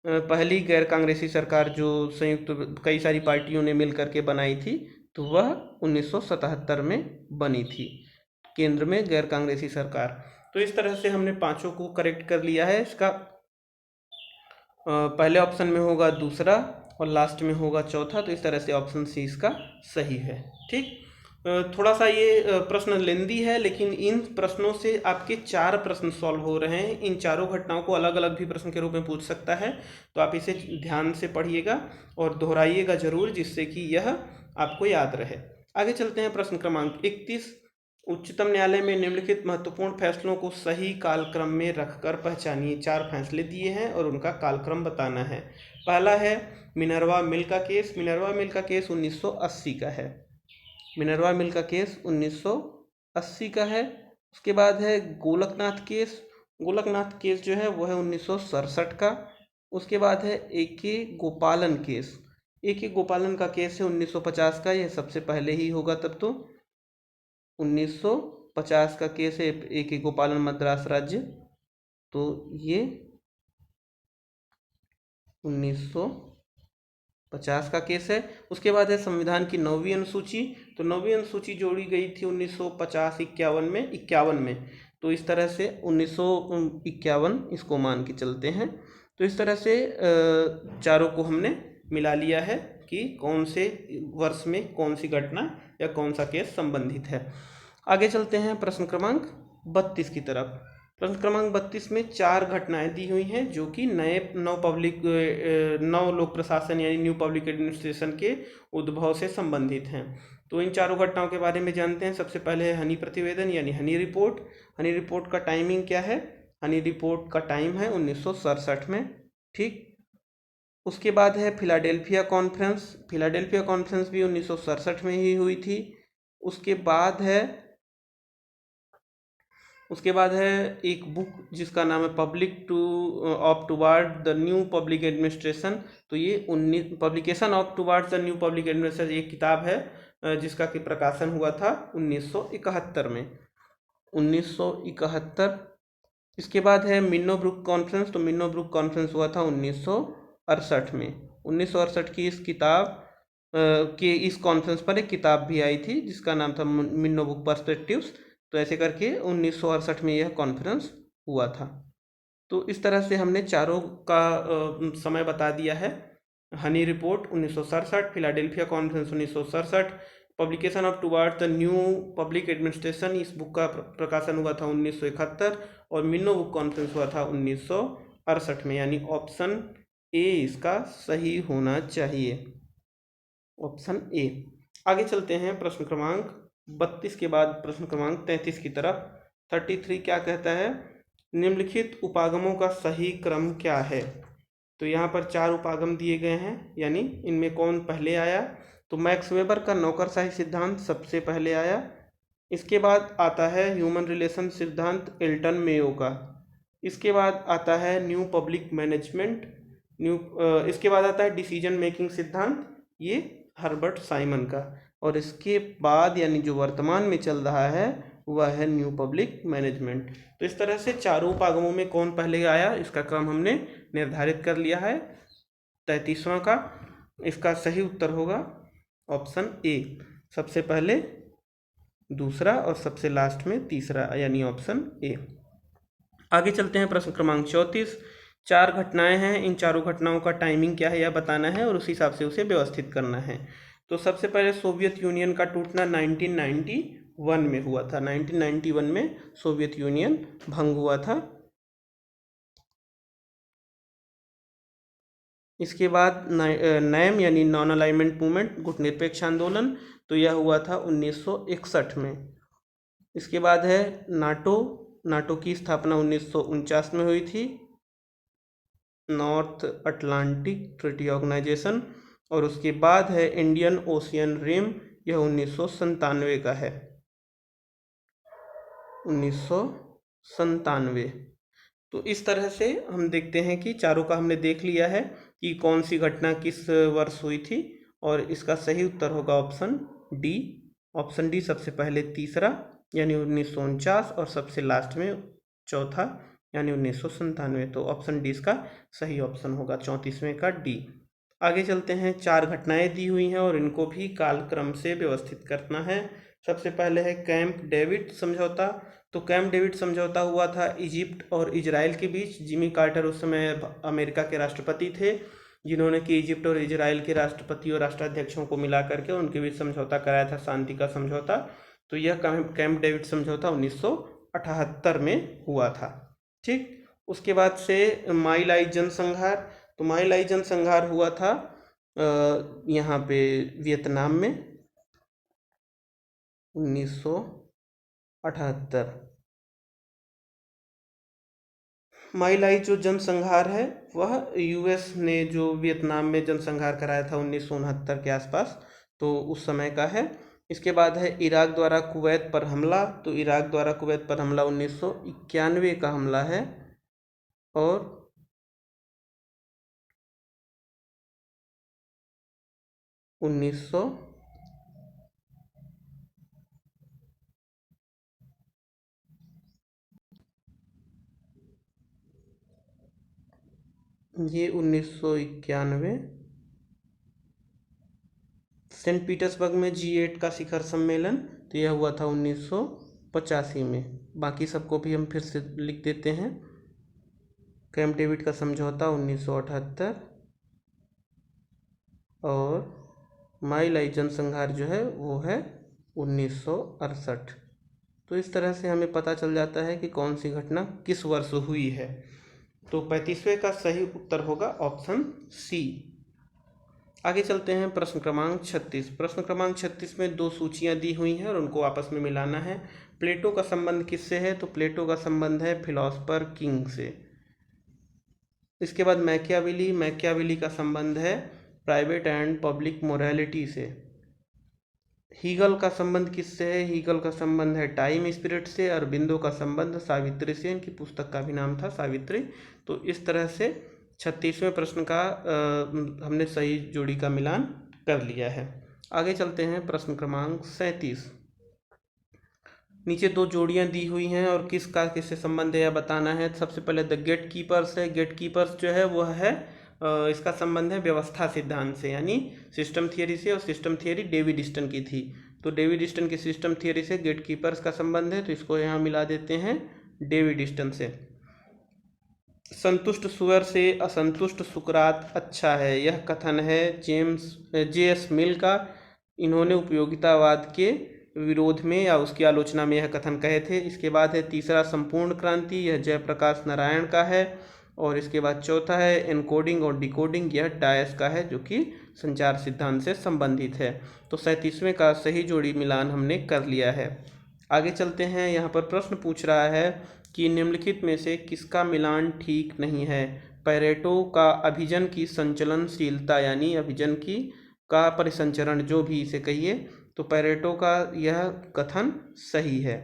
पहली गैर कांग्रेसी सरकार जो संयुक्त कई सारी पार्टियों ने मिल करके बनाई थी, तो वह 1977 में बनी थी, केंद्र में गैर कांग्रेसी सरकार। तो इस तरह से हमने पांचों को करेक्ट कर लिया है। इसका पहले ऑप्शन में होगा दूसरा और लास्ट में होगा चौथा, तो इस तरह से ऑप्शन सी इसका सही है। ठीक, थोड़ा सा ये प्रश्न लेंदी है, लेकिन इन प्रश्नों से आपके 4 प्रश्न सॉल्व हो रहे हैं। इन चारों घटनाओं को अलग अलग भी प्रश्न के रूप में पूछ सकता है, तो आप इसे ध्यान से पढ़िएगा और दोहराइएगा जरूर, जिससे कि यह आपको याद रहे। आगे चलते हैं प्रश्न क्रमांक 31। उच्चतम न्यायालय में निम्नलिखित महत्वपूर्ण फैसलों को सही कालक्रम में रखकर पहचानिए। 4 फैसले दिए हैं और उनका कालक्रम बताना है। पहला है मिनर्वा मिल का केस। मिनर्वा मिल का केस 1980 का है। मिनर्वा मिल का केस 1980 का है। उसके बाद है गोलकनाथ केस। गोलकनाथ केस जो है वो है 1967 का। उसके बाद है ए.के. गोपालन केस। ए.के. गोपालन का केस है 1950 का, यह सबसे पहले ही होगा तब तो। 1950 का केस है ए.के. गोपालन मद्रास राज्य, तो ये 1950 का केस है। उसके बाद है संविधान की 9वीं अनुसूची। तो 9वीं अनुसूची जोड़ी गई थी 1950-51 में, 51 में, तो इस तरह से 1951 इसको मान के चलते हैं। तो इस तरह से चारों को हमने मिला लिया है कि कौन से वर्ष में कौन सी घटना या कौन सा केस संबंधित है। आगे चलते हैं प्रश्न क्रमांक 32 की तरफ। प्रश्न क्रमांक 32 में 4 घटनाएं दी हुई हैं जो कि नव लोक प्रशासन यानी न्यू पब्लिक एडमिनिस्ट्रेशन के उद्भव से संबंधित हैं। तो इन चारों घटनाओं के बारे में जानते हैं। सबसे पहले है हनी प्रतिवेदन यानी हनी रिपोर्ट। हनी रिपोर्ट का टाइमिंग क्या है? हनी रिपोर्ट का टाइम है 1967 में। ठीक, उसके बाद है फिलाडेल्फिया कॉन्फ्रेंस। फिलाडेल्फिया कॉन्फ्रेंस भी 1967 में ही हुई थी। उसके बाद है एक बुक जिसका नाम है public toward the new public administration. तो ये publication of toward the new public administration एक किताब है जिसका कि प्रकाशन हुआ था 1971 में, 1971। इसके बाद है मिन्नो ब्रुक कॉन्फ्रेंस। तो मिन्नो ब्रुक कॉन्फ्रेंस हुआ था 1968 में। 1968 की इस कॉन्फ्रेंस पर एक किताब भी आई थी जिसका नाम था मिन्नो बुक पर्सपेक्टिव्स। तो ऐसे करके 1968 में यह कॉन्फ्रेंस हुआ था। तो इस तरह से हमने चारों का समय बता दिया है। Honey report 1967, Philadelphia conference 1967, publication of toward the new public administration, इस बुक का प्रकाशन हुआ था 1971, और मिन्नो बुक कॉन्फ्रेंस हुआ था 1968 में, यानी ऑप्शन ए इसका सही होना चाहिए, ऑप्शन ए। आगे चलते हैं प्रश्न क्रमांक 32 के बाद प्रश्न क्रमांक 33 की तरफ। 33 क्या कहता है? निम्नलिखित उपागमों का सही क्रम क्या है? तो यहाँ पर 4 उपागम दिए गए हैं, यानी इनमें कौन पहले आया? तो मैक्स वेबर का नौकरशाही सिद्धांत सबसे पहले आया। इसके बाद आता है ह्यूमन रिलेशन सिद्धांत एल्टन मेयो का। इसके बाद आता है न्यू पब्लिक मैनेजमेंट, इसके बाद आता है डिसीजन मेकिंग सिद्धांत, ये हर्बर्ट साइमन का। और इसके बाद यानी जो वर्तमान में चल रहा है वह है न्यू पब्लिक मैनेजमेंट। तो इस तरह से चारों उपागमों में कौन पहले आया इसका क्रम हमने निर्धारित कर लिया है 33वां का। इसका सही उत्तर होगा ऑप्शन ए, सबसे पहले दूसरा और सबसे लास्ट में तीसरा, यानी ऑप्शन ए। आगे चलते हैं प्रश्न क्रमांक 34। 4 घटनाएं हैं, इन चारों घटनाओं का टाइमिंग क्या है यह बताना है और उस हिसाब से उसे व्यवस्थित करना है। तो सबसे पहले सोवियत यूनियन का टूटना 1991 में हुआ था। 1991 में सोवियत यूनियन भंग हुआ था। इसके बाद नैम यानी नॉन अलाइनमेंट मूवमेंट, गुटनिरपेक्ष आंदोलन, तो यह हुआ था 1961 में। इसके बाद है नाटो की स्थापना 1949 में हुई थी। नॉर्थ अटलांटिक ट्रीटी ऑर्गेनाइजेशन, और उसके बाद है इंडियन ओशियन रिम, यह 1997 का है, 1997। तो इस तरह से हम देखते हैं कि चारों का हमने देख लिया है कि कौन सी घटना किस वर्ष हुई थी, और इसका सही उत्तर होगा ऑप्शन डी। ऑप्शन डी सबसे पहले तीसरा यानी 1949, और सबसे लास्ट में चौथा यानी 1997। तो ऑप्शन डी इसका सही ऑप्शन होगा, 34वें का डी। आगे चलते हैं, चार घटनाएं दी हुई हैं और इनको भी कालक्रम से व्यवस्थित करना है। सबसे पहले है कैंप डेविड समझौता। तो कैंप डेविड समझौता हुआ था इजिप्ट और इजराइल के बीच। जिमी कार्टर उस समय अमेरिका के राष्ट्रपति थे, जिन्होंने कि इजिप्ट और इजराइल के राष्ट्रपति और राष्ट्राध्यक्षों को मिला करके उनके बीच समझौता कराया था, शांति का समझौता। तो यह कैंप डेविड समझौता 1978 में हुआ था। ठीक, उसके बाद से माई लाई जनसंहार। तो माई लाई जनसंहार हुआ था यहाँ पे वियतनाम में 1978। माई लाई जो जनसंहार है वह यूएस ने जो वियतनाम में जनसंहार कराया था 1969 के आसपास, तो उस समय का है। इसके बाद है इराक द्वारा कुवैत पर हमला। तो इराक द्वारा कुवैत पर हमला 1991 का हमला है, और ये 1991 सेंट पीटर्सबर्ग में G8 का शिखर सम्मेलन, तो यह हुआ था 1985 में। बाकी सबको भी हम फिर से लिख देते हैं। कैंप डेविड का समझौता 1978, और माई लाई जनसंहार जो है वो है 1968। तो इस तरह से हमें पता चल जाता है कि कौन सी घटना किस वर्ष हुई है। तो 35वें का सही उत्तर होगा ऑप्शन सी। आगे चलते हैं, प्रश्न क्रमांक 36। प्रश्न क्रमांक 36 में दो सूचियां दी हुई हैं और उनको आपस में मिलाना है। प्लेटो का संबंध किससे है? तो प्लेटो का संबंध है फिलोसफर किंग से। इसके बाद मैकियावेली का संबंध है प्राइवेट एंड पब्लिक मोरालिटी से। हीगल का संबंध किससे है? हीगल का संबंध है टाइम स्पिरिट से। अरबिंदो का संबंध सावित्री से, इनकी पुस्तक का भी नाम था सावित्री। तो इस तरह से 36वें प्रश्न का हमने सही जोड़ी का मिलान कर लिया है। आगे चलते हैं, प्रश्न क्रमांक 37। नीचे दो जोड़ियां दी हुई हैं और किसका किससे संबंध है यह बताना है। सबसे पहले द गेट कीपर्स है। गेट कीपर्स जो है वह है इसका संबंध है व्यवस्था सिद्धांत से, यानी सिस्टम थियरी से, और सिस्टम थियरी डेविड ईस्टन की थी। तो डेविड ईस्टन की सिस्टम थियरी से गेट कीपर्स का संबंध है, तो इसको यहाँ मिला देते हैं डेविड ईस्टन से। संतुष्ट सुअर से असंतुष्ट सुकरात अच्छा है, यह कथन है J.S. मिल का। इन्होंने उपयोगितावाद के विरोध में या उसकी आलोचना में यह कथन कहे थे। इसके बाद है तीसरा संपूर्ण क्रांति, यह जयप्रकाश नारायण का है। और इसके बाद चौथा है एनकोडिंग और डिकोडिंग, यह डायस का है, जो कि संचार सिद्धांत से संबंधित है। तो 37वें का सही जोड़ी मिलान हमने कर लिया है। आगे चलते हैं, यहाँ पर प्रश्न पूछ रहा है कि निम्नलिखित में से किसका मिलान ठीक नहीं है। पैरेटो का अभिजन की संचलनशीलता, यानी अभिजन की का परिसंचरण, जो भी इसे कहिए, तो पैरेटो का यह कथन सही है।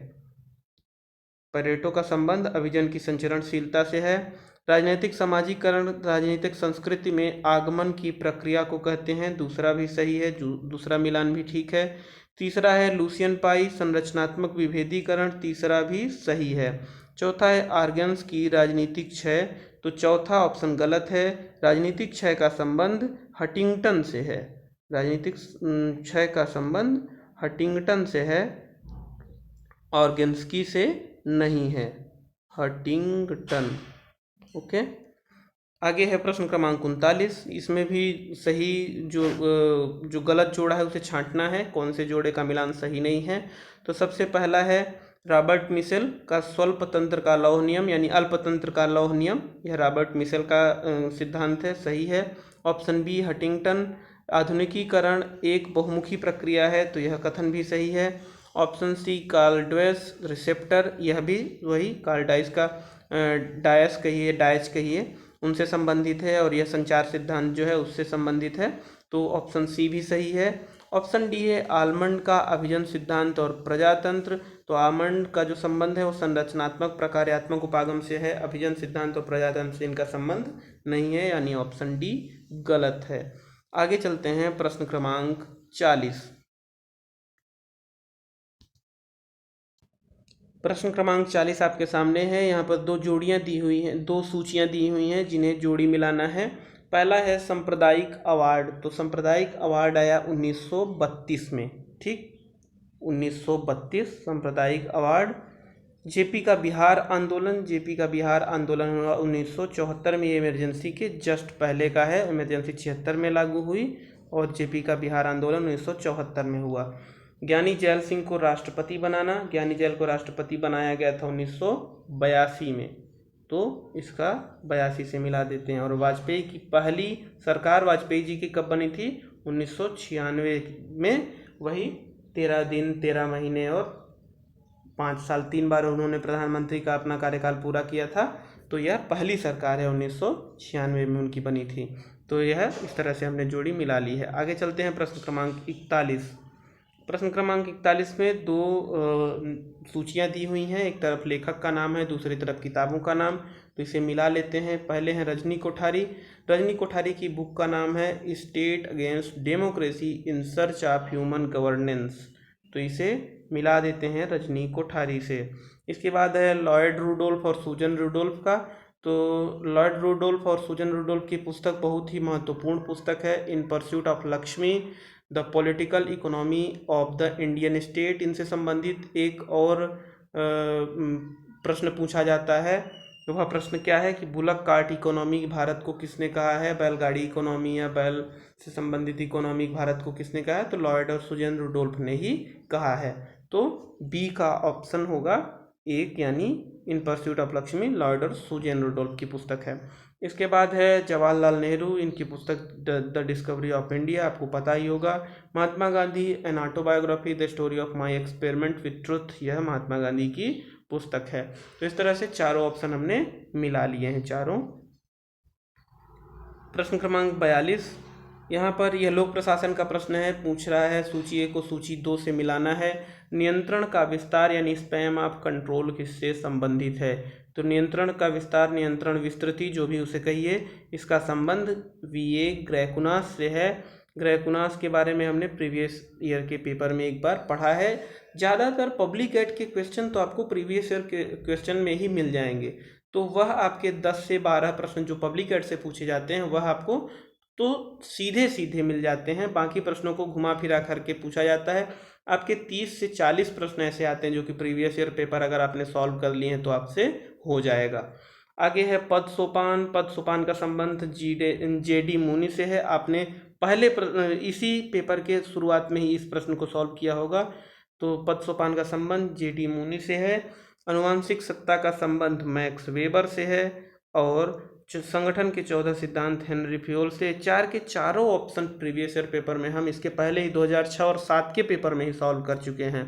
पैरेटो का संबंध अभिजन की संचरणशीलता से है। राजनीतिक समाजीकरण राजनीतिक संस्कृति में आगमन की प्रक्रिया को कहते हैं, दूसरा भी सही है, दूसरा मिलान भी ठीक है। तीसरा है लूसियन पाई संरचनात्मक विभेदीकरण, तीसरा भी सही है। चौथा है आर्गन्स की राजनीतिक क्षय, तो चौथा ऑप्शन गलत है। राजनीतिक क्षय का संबंध हटिंगटन से है, राजनीतिक क्षय का संबंध हटिंगटन से है, ऑर्गेन्स्की से नहीं है, हटिंगटन। ओके, आगे है प्रश्न क्रमांक 39। इसमें भी सही जो गलत जोड़ा है उसे छांटना है, कौन से जोड़े का मिलान सही नहीं है। तो सबसे पहला है रॉबर्ट मिशेल का स्वल्प तंत्र का लौह नियम, यानी अल्पतंत्र का लौह नियम, यह रॉबर्ट मिशेल का सिद्धांत है, सही है। ऑप्शन बी हटिंगटन आधुनिकीकरण एक बहुमुखी प्रक्रिया है, तो यह कथन भी सही है। ऑप्शन सी कार्ल ड्वेस रिसेप्टर, यह भी वही कार्ल डाइस का डायस कहिए उनसे संबंधित है और यह संचार सिद्धांत जो है उससे संबंधित है। तो ऑप्शन सी भी सही है। ऑप्शन डी है आलमंड का अभिजन सिद्धांत और प्रजातंत्र। तो आलमंड का जो संबंध है वो संरचनात्मक प्रकार्यात्मक उपागम से है, अभिजन सिद्धांत और प्रजातंत्र से इनका संबंध नहीं है, यानी ऑप्शन डी गलत है। आगे चलते हैं प्रश्न क्रमांक 40। प्रश्न क्रमांक 40 आपके सामने है। यहाँ पर दो जोड़ियाँ दी हुई हैं, दो सूचियाँ दी हुई हैं जिन्हें जोड़ी मिलाना है। पहला है सांप्रदायिक अवार्ड। तो सांप्रदायिक अवार्ड आया 1932 में, ठीक, 1932 सांप्रदायिक अवार्ड। जेपी का बिहार आंदोलन, जेपी का बिहार आंदोलन हुआ 1974 में, ये इमरजेंसी के जस्ट पहले का है। इमरजेंसी 76 में लागू हुई और जेपी का बिहार आंदोलन 1974 में हुआ। ज्ञानी जैल सिंह को राष्ट्रपति बनाना, ज्ञानी जैल को राष्ट्रपति बनाया गया था 1982 में, तो इसका 82 से मिला देते हैं। और वाजपेयी की पहली सरकार वाजपेयी जी की कब बनी थी? 1996 में, वही 13 दिन 13 महीने और 5 साल, 3 बार उन्होंने प्रधानमंत्री का अपना कार्यकाल पूरा किया था। तो यह पहली सरकार है, 1996 में उनकी बनी थी। तो यह इस तरह से हमने जोड़ी मिला ली है। आगे चलते हैं प्रश्न क्रमांक 41। प्रश्न क्रमांक 41 में दो सूचियाँ दी हुई हैं, एक तरफ लेखक का नाम है, दूसरी तरफ किताबों का नाम। तो इसे मिला लेते हैं। पहले हैं रजनी कोठारी। रजनी कोठारी की बुक का नाम है state against democracy in search of human governance. तो इसे मिला देते हैं रजनी कोठारी से। इसके बाद है लॉयड रूडोल्फ और सूजन रूडोल्फ का। तो लॉयड रूडोल्फ और सूजन रूडोल्फ की पुस्तक बहुत ही महत्वपूर्ण पुस्तक है, in pursuit of Lakshmi, the political economy of the Indian state. इनसे संबंधित एक और प्रश्न पूछा जाता है। तो वह प्रश्न क्या है कि बुलक कार्ट इकोनॉमी भारत को किसने कहा है? बैलगाड़ी इकोनॉमी या बैल से संबंधित इकोनॉमी भारत को किसने कहा है? तो लॉयड और सुजैन रुडोल्फ ने ही कहा है। तो बी का ऑप्शन होगा एक, यानी इन परस्यूट ऑफ लक्ष्मी, लॉयड और सुजैन रुडोल्फ की पुस्तक है। इसके बाद है जवाहरलाल नेहरू, इनकी पुस्तक द डिस्कवरी ऑफ इंडिया, आपको पता ही होगा। Mahatma Gandhi an autobiography, the story of my experiment with truth, यह महात्मा गांधी की पुस्तक है। तो इस तरह से चारों ऑप्शन हमने मिला लिए हैं, चारों। प्रश्न क्रमांक 42, यहाँ पर यह लोक प्रशासन का प्रश्न है, पूछ रहा है सूची 1 को सूची 2 से मिलाना है। नियंत्रण का विस्तार यानी स्पैम ऑफ कंट्रोल किससे संबंधित है? तो नियंत्रण का विस्तार, नियंत्रण विस्तृति, जो भी उसे कहिए, इसका संबंध वीए ग्रैकुनास से है। ग्रैकुनास के बारे में हमने प्रीवियस ईयर के पेपर में एक बार पढ़ा है। ज़्यादातर पब्लिक एड के क्वेश्चन तो आपको प्रीवियस ईयर के क्वेश्चन में ही मिल जाएंगे। तो वह आपके 10 से 12 प्रश्न जो पब्लिक एड से पूछे जाते हैं वह आपको तो सीधे सीधे मिल जाते हैं। बाकी प्रश्नों को घुमा फिरा करके पूछा जाता है। आपके 30 से 40 प्रश्न ऐसे आते हैं जो कि प्रीवियस ईयर पेपर अगर आपने सॉल्व कर लिए हैं तो आपसे हो जाएगा। आगे है पद सोपान। पद सोपान का संबंध जेडी मुनि से है। आपने पहले इसी पेपर के शुरुआत में ही इस प्रश्न को सॉल्व किया होगा। तो पद सोपान का संबंध जेडी मुनि से है। अनुवांशिक सत्ता का संबंध मैक्स वेबर से है। और संगठन के 14 सिद्धांत हेनरी फ्योल से। 4 के चारों ऑप्शन प्रीवियस ईयर पेपर में हम इसके पहले ही 2006 और 7 के पेपर में ही सॉल्व कर चुके हैं।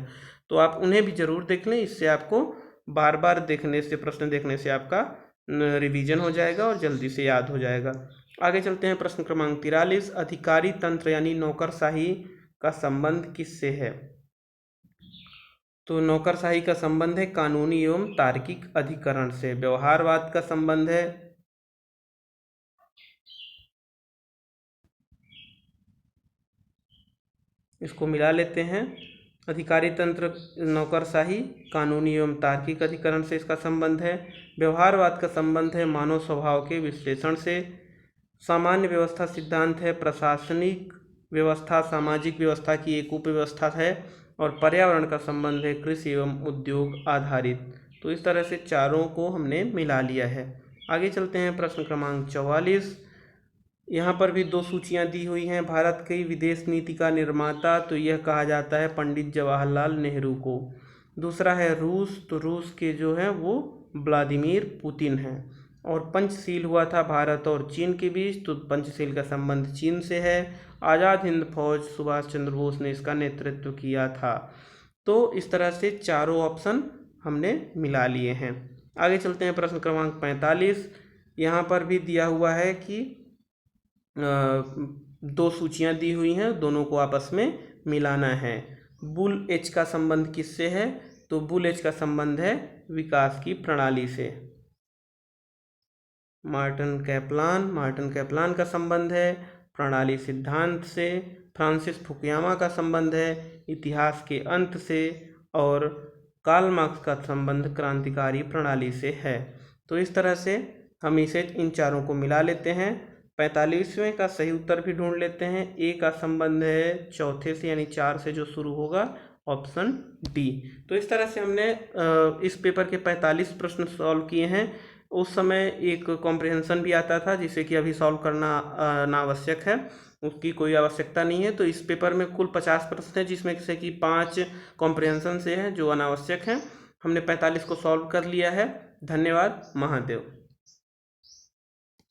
तो आप उन्हें भी जरूर देख लें, इससे आपको बार बार देखने से, प्रश्न देखने से आपका रिवीजन हो जाएगा और जल्दी से याद हो जाएगा। आगे चलते हैं प्रश्न क्रमांक 43। अधिकारी तंत्र यानी नौकरशाही का संबंध किससे है? तो नौकरशाही का संबंध है कानूनी एवं तार्किक अधिकरण से। व्यवहारवाद का संबंध है इसको मिला लेते हैं। अधिकारी तंत्र नौकरशाही कानूनी एवं तार्किक अधिकरण से इसका संबंध है। व्यवहारवाद का संबंध है मानव स्वभाव के विश्लेषण से। सामान्य व्यवस्था सिद्धांत है प्रशासनिक व्यवस्था सामाजिक व्यवस्था की एक उपव्यवस्था है। और पर्यावरण का संबंध है कृषि एवं उद्योग आधारित। तो इस तरह से चारों को हमने मिला लिया है। आगे चलते हैं प्रश्न क्रमांक 44। यहाँ पर भी दो सूचियाँ दी हुई हैं। भारत की विदेश नीति का निर्माता, तो यह कहा जाता है पंडित जवाहरलाल नेहरू को। दूसरा है रूस, तो रूस के जो हैं वो व्लादिमीर पुतिन हैं। और पंचशील हुआ था भारत और चीन के बीच, तो पंचशील का संबंध चीन से है। आज़ाद हिंद फौज सुभाष चंद्र बोस ने इसका नेतृत्व किया था। तो इस तरह से चारों ऑप्शन हमने मिला लिए हैं। आगे चलते हैं प्रश्न क्रमांक 45। यहाँ पर भी दिया हुआ है कि दो सूचियाँ दी हुई हैं, दोनों को आपस में मिलाना है। बुल एच का संबंध किससे है? तो बुल एच का संबंध है विकास की प्रणाली से। मार्टिन कैप्लान का संबंध है प्रणाली सिद्धांत से। फ्रांसिस फुकुयामा का संबंध है इतिहास के अंत से। और कार्ल मार्क्स का संबंध क्रांतिकारी प्रणाली से है। तो इस तरह से हम इसे इन चारों को मिला लेते हैं। 45वें का सही उत्तर भी ढूंढ लेते हैं। ए का संबंध है चौथे से यानी 4 से जो शुरू होगा, ऑप्शन डी। तो इस तरह से हमने इस पेपर के 45 प्रश्न सॉल्व किए हैं। उस समय एक कॉम्प्रिहेंशन भी आता था जिसे कि अभी सॉल्व करना अनावश्यक है, उसकी कोई आवश्यकता नहीं है। तो इस पेपर में कुल 50 प्रश्न हैं जिसमें से कि 5 कॉम्प्रिहेंशन से हैं जो अनावश्यक हैं। हमने 45 को सॉल्व कर लिया है। धन्यवाद। महादेव।